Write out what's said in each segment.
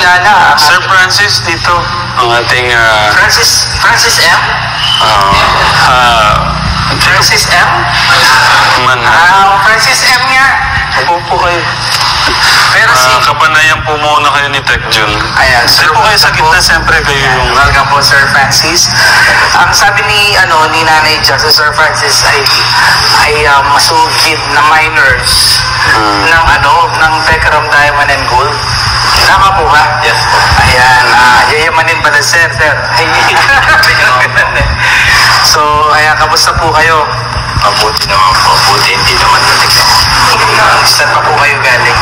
kilala. Sir Francis, dito. Ang ating... Francis M? Francis M? Francis M nga. Upo po kayo. Pero kapanayan po muna kayo ni Tech Jun. Ayan, Sir po kayo sa gitna, siyempre kayo yung... Welcome po, Sir Francis. Ang sabi ni Nanay Jack sa Sir Francis ay masugid na minors ng Tekram Diamond and Gold. Tama po ba? Yes po. Ayan, yayamanin pala, sir. So, ayan, kamusta po kayo? Mabuti naman po. Mabuti, hindi naman natin. Saan pa po kayo galing?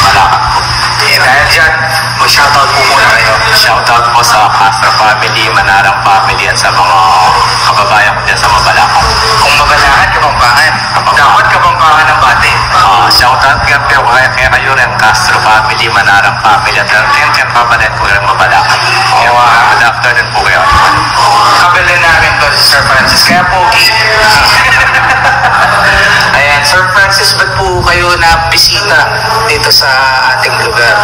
Malakad po. Dahil dyan, mag-shoutout po muna kayo. Shoutout po sa Castro family, Manarang family, at sa mga kababayan ko dyan sa Mabalacan. Kung Mabalacan, Kapampangan. Dapat Kapampangan ng bati. Shoutout nga po kaya kayo rin, Castro family, Manarang family, at kaya papalit ko rin Mabalacan. Good afternoon po kayo. Kabilan namin to si Sir Francis. Kaya pogi. Ayan, Sir Francis, ba't po kayo na bisita dito sa ating lugar?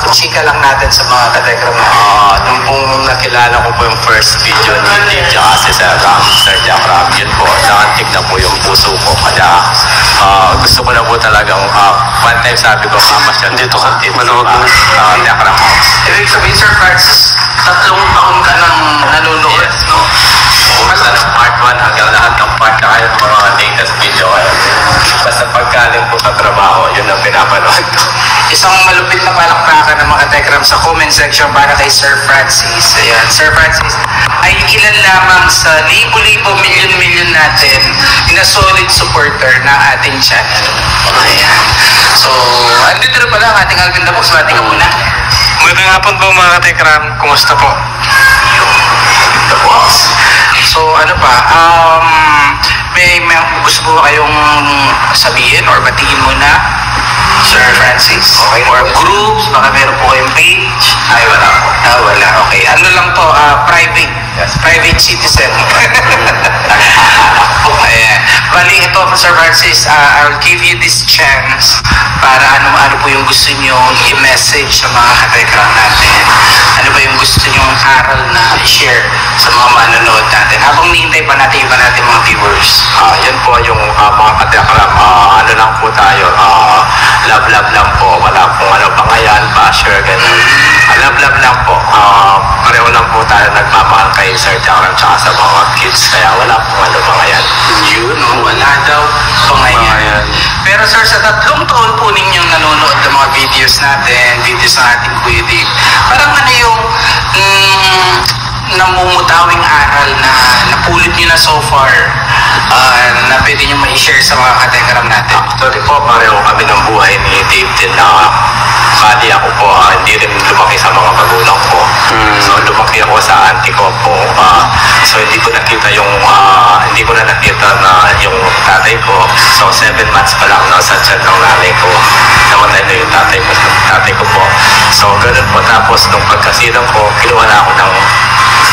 Kutsika lang natin sa mga Katekram natin. Nung pong nakilala ko po yung first video ni Dave tsaka si Sir Jack Ram, yun po, nakantig na po yung puso ko. Kaya gusto ko na po talagang, one time sabi ko, mamasyal dito sa manood ng Jack Ram House. Ibig sabihin, Sir Francis, 3 taon ka nang nanonood. Yes, no? Basta ng part 1 hanggang lahat ng part na kayo mga latest video kayo. Basta pagkaling po sa trabaho, yun ang pinapanood ko. Isang malupit na palakpakan ng mga Tekram sa comment section para kay Sir Francis. Ayan, Sir Francis ay ilan lamang sa libo-libo, milyon-milyon natin na solid supporter ng ating channel. Ayan. So, andito na pala ang ating Alvin Dabos. Bati ka muna. Magandang hapon po mga Tekram. Kumusta po? So, ano pa? May gusto po kayong sabihin or batiin muna? Sir Francis? Okay. Or groups? Baka meron po kayong page? Ay, wala po. Wala. Okay. Ano lang to? Private. Yes. Private citizen. Ayan. Bali, ito po, Sir Francis, I'll give you this chance para ano po yung gusto nyo i-message sa mga Katekram natin. Ano ba yung gusto nyo aral na i-share sa mga manonood natin habang nihintay pa natin iba natin mga viewers. Yan po yung mga Katekram, ano lang po tayo, love lang po, wala pong ano bangayan, basher, ganun. Love lang po, pareho lang po tayo nagmamahal kay Sir Jackram tsaka sa mga kids, kaya wala pong ano bangayan. Yun, wala daw bangayan. Pero sir, sa 3 taon po ninyong nanonood ng mga videos natin, videos ng ating Kuya Dave, parang ano yung namumutawing aral na napulot nyo na so far na pwede nyo ma-share sa mga Katekram natin? Actually po, pareho kami ng buhay ni Dave din na bali ako po, hindi rin lumaki sa mga magulang ko. So lumaki ako sa auntie ko po. So hindi ko nakita hindi ko na nakita na yung tatay ko. So 7 months pa lang nasa tiyan ng nanay ko. Namatay na yung tatay ko po. So ganun po. Tapos nung pagkasilang ko, kinuha na ako ng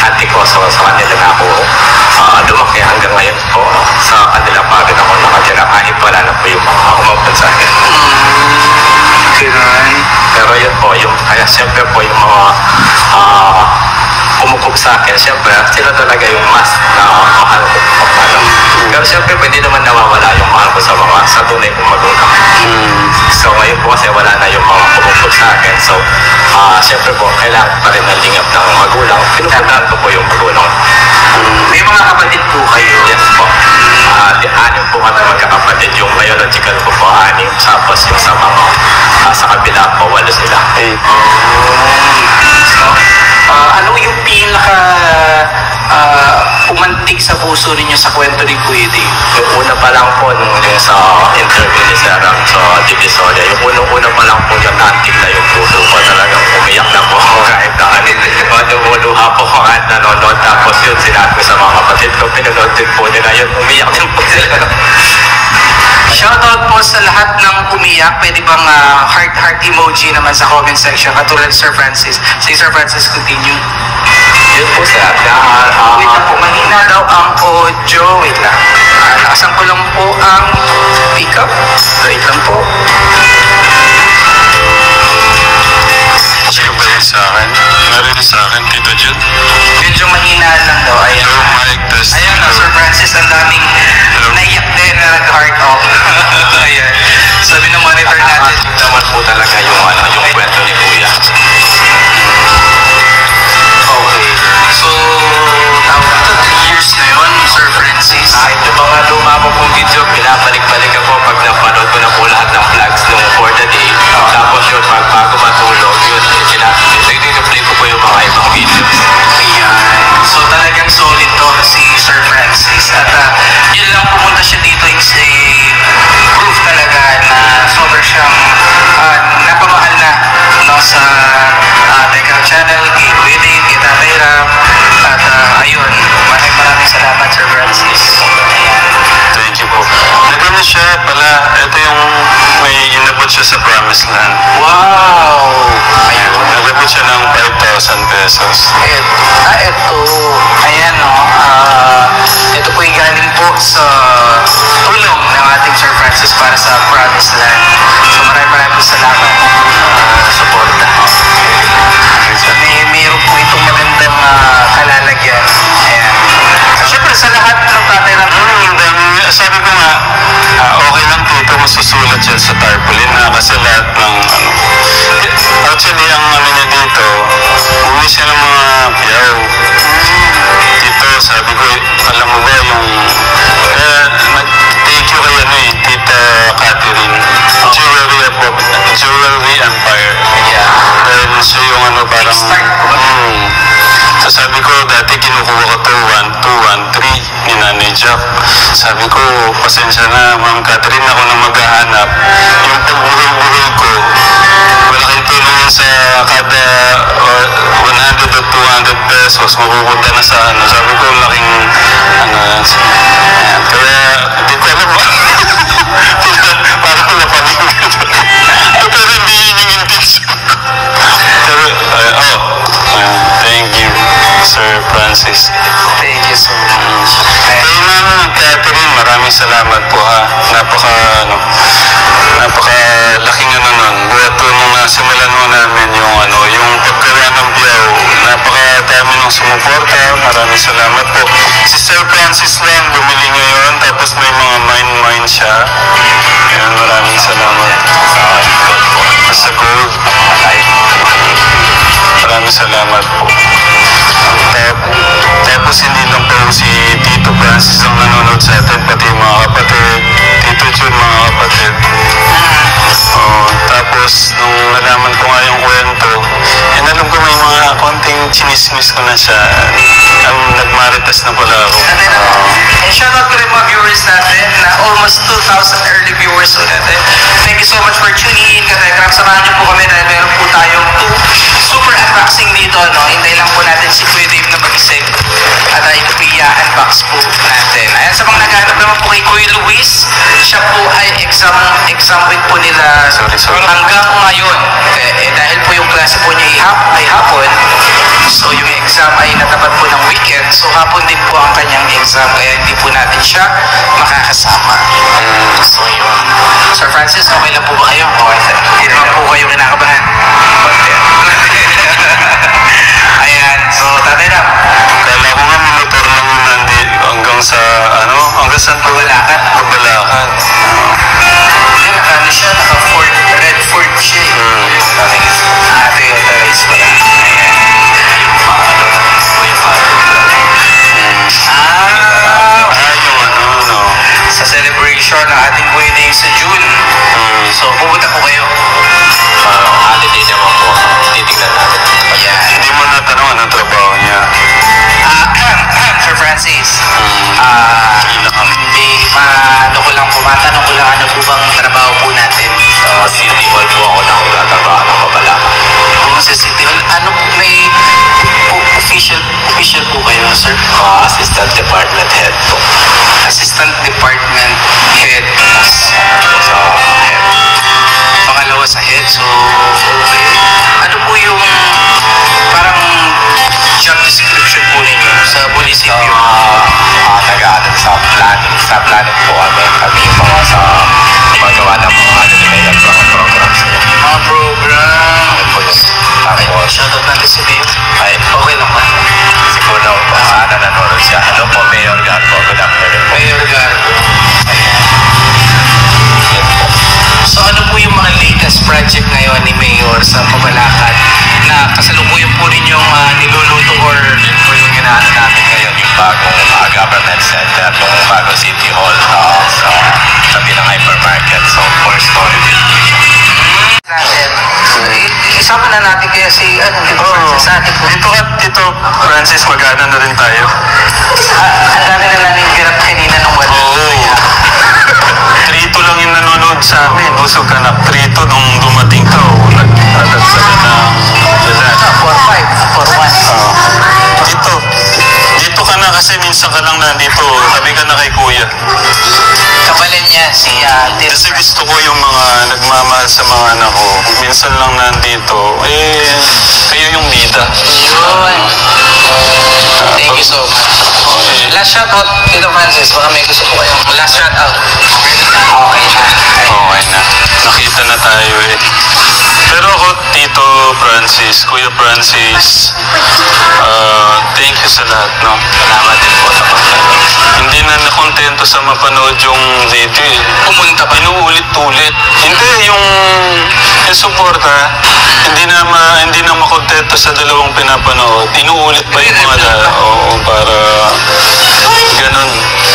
auntie ko. So sa kanila na ako lumaki hanggang ngayon po. Sa kanila pa rin ako nakatira kahit wala na po yung mga umabot sa akin. Pero yun po, kaya siyempre po yung mga umukup sa akin, siyempre sila talaga yung mas na mahal ko po. Pero siyempre hindi naman nawawala yung mahal ko sa tunay kong magulang. So ngayon po kasi wala na yung mga umukup sa akin. So siyempre po, kailangan pa rin ng lingap ng magulang. Pinupuntahan ko po yung magulang. May mga kapatid po kayo? Yes po. 6 po kami magkakapatid. Yung biological ko po 6. Tapos yung sa mga sa kabila po 8 sila. So, ano yung pinaka pumantig sa puso ninyo sa kwento ni Kuya Dave? Yung una pa lang po nung sa interview ni Sir Ram sa Divisoria, yung unang-una pa lang po yung naantig na yung puso ko, talagang umiyak na po ako kahit na lumuluha po ako kahit nanonood. Tapos yun sinabi ko sa mga kapatid ko, pinanood din po nila yun, umiyak din po sila. Shoutout po sa lahat ng umiyak. Pwede bang heart emoji naman sa comment section katulad Sir Francis. Si Sir Francis, continue. Yun po sir. Wait lang po, mahina daw ang audio. Wait lang. Nakasan ko lang po ang pick up. Wait lang po. sa akin. Narinig sa akin, Tito Jun. Medyo mahina lang daw. Ayan. Hello, mic test. Ayan na, Sir Francis, ang daming naiyak din na nag-heart off. Ayan. Sabi ng monitor natin. Naman po talaga yung kwento ni Kuya. Okay. So, tawag ito 3 years na yun, Sir Francis. Kahit yung mga luma ko pong video, pinabalik-balik ako pag napanood ko na po lahat ng vlogs nung for the day. Tapos yun, bago matulog, yun, play ko po yung mga ibang videos. Ayan. So, talagang solid to si Sir Francis. At yun lang pumunta siya dito is a proof talaga na sobrang siyang napamahal na no, sa Tekram channel, kay Kuya Dave, kay Tatay Ram. At ayun, maraming salamat, Sir Francis. Ayan. Thank you po. Nagano siya pala, ito yung may inabot siya sa Promised Land. Wow! Ayun. Nagabot siya ng 5,000 pesos. Ito. Ayan, no. Ito po yung galing po sa tulong ng ating Sir Francis para sa Promised Land. So maraming po salamat sa suporta. So mayroon po itong magandang kalalagyan. Ayan. Siyempre sa lahat ng tatay ng Sabi ko nga, okay lang dito masusulat siya sa tarpaulin na kasi lahat ng actually ang niya dito, uli siya ng mga piyaw. Dito, sabi ko, alam mo ba yung thank you kay Tita Catherine, Jewelry Empire. Dahil siya yung parang so sabi ko, dati kinukuha ko to 1, 2, 1, 3 ni Nanay Jack. Sabi ko, pasensya na, Ma'am Catherine, ako na maghahanap. Yung pagbuhay-buhay ko, malaking tulong yun sa kada 100 at 200 pesos, mapupunta na sa Sabi ko, laking kaya, hindi ko alam parang napaningin. Pero hindi yun yung intention. Thank you, Sir Francis. Thank you so much. Kay Ma'am Catherine, maraming salamat po ha. Napakalaking nun. Buhat po nung nasimulan mo namin yung pagkawa ng biyaw. Napakadami nung sumuporta. Maraming salamat po. Si Sir Francis lang bumili ngayon, tapos may mga mine siya. Ayan, maraming salamat. Sa gold. Maraming salamat po. Tapos hindi lang po si Tito Francis ang nanonood sa atin, pati yung mga kapatid, Tito Jun, mga kapatid. Tapos nung nalaman ko nga yung kwento, alam ko may mga konting chinismis ko na siya. Nagmaritas na pala ako. And shout out to rin mga viewers natin na almost 2,000 early viewers ulit. Thank you so much for tuning in. Katekram, samahan niyo po kami dahil meron po tayong 2 super unboxing dito. Hintay lang po natin si Kuya Dave na mag-isip. At ito po i-unbox po natin. Ayan, sa mga naghahanap naman po kay Kuya Luis, siya po ay exam week po nila hanggang ngayon. Dahil po yung klase po niya ay hapon, so yung exam ay natapat po ng weekend, so hapon din po ang kanyang exam, kaya hindi po natin siya makakasama. So yun. Sir Francis, okay lang po ba kayo? Okay. Hindi naman po kayo kinakabahan. Ayan, so tatay na. Kala ko nga motor lang hanggang sa hanggang saan po? Pabalakan. Ano siya, naka-Ford, red Ford siya. Ito yung authorize pala. Ayan. Sa celebration ng ating Kuya Dave sa June. So, pupunta po kayo. Holiday naman po. Titignan natin. Ayan. Hindi mo natanong anong trabaho niya. Sir Francis, hindi matanong ko lang ano po bang trabaho po natin. City Hall po ako nagtatrabaho ng Mabalacan. Kung sa City Hall, may official po kayo, sir? Assistant Department Head po. Assistant Department Head. Sa head. Pangalawa sa head, so okay. Ano po yung parang job description po ninyo sa munisipyo? Nag-aaral sa planning po kami. Kami yung mga sa magawa ng mga development programs. Mga program. Tapos, Shout out si Mayor? Ay, Okay lang ba? siguro nanonood siya. Hello po, Mayor Garbo. Good afternoon. Mayor Garbo. So ano po yung mga latest project ngayon ni Mayor sa Mabalacat na kasalukuyan po rin yung niluluto or Yun po yung inaano natin ngayon, yung bagong government center, yung bagong City Hall sa tabi ng hypermarket. So, 4-story building siya. natin? Isama na natin kaya si Tito Francis sa atin po. Tito Francis, mag-ano na rin tayo. Ang dami na namin hirap kanina nung wala. Oo. Trito lang yung nanonood sa amin. Busog ka na. Trito nung dumating ka. Nag-adat sa na lahat. 4-5, 4-1. Dito ka na kasi minsan ka lang nandito. Sabi ka na kay Kuya. Kapalit niya si Tito Kasi Francis. gusto ko yung mga nagmamahal sa mga anak ko. Minsan lang nandito. Kayo yung bida. Thank you so much. Last shout out, Tito Francis. Baka may gusto po kayong last shout out. Okay na. Okay na. Nakita na tayo eh. Pero ako, Tito Francis, Kuya Francis, thank you sa lahat, no? Salamat din po sa pagtanong. Hindi na nakontento sa mapanood yung video eh. Pumunta pa. Inuulit-ulit. Hindi, yung suporta, hindi na makontento sa dalawang pinapanood. Inuulit pa yung mga oo, para ganun.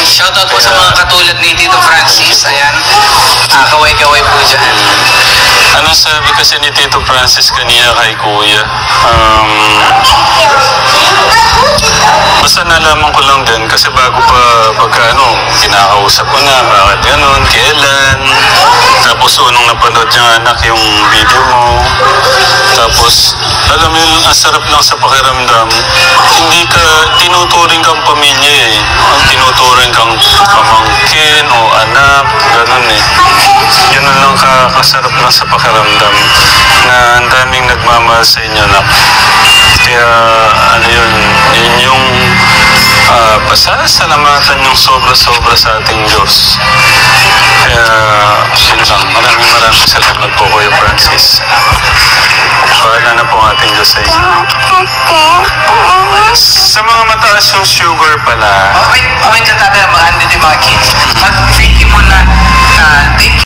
Shoutout po sa mga katulad ni Tito Francis. Ayan. Kaway-kaway po dyan. Anong sabi kasi ni Tito Francis kanina kay Kuya? Basta nalaman ko lang din kasi bago pa kinakausap ko na bakit ganun, kailan. Tapos unang napanood niya anak yung video mo. Tapos alam mo yun, ang sarap lang sa pakiramdam. Hindi ka tinuturing kang pamilya eh. Ang tinuturing kang pamangkin o anak, ganun eh. Ganun lang kasarap lang sa pakiramdam na ang daming nagmamahal sa inyo na. Kaya yun yung pasasalamatan yung sobra-sobra sa ating Diyos. Kaya yun lang, maraming salamat po Kuya Francis. Bahala na po ang ating Diyos sa inyo. Sa mga mataas yung sugar pala. Okay, okay na tatay, mga andito yung mga kids. Thank you muna. Thank you.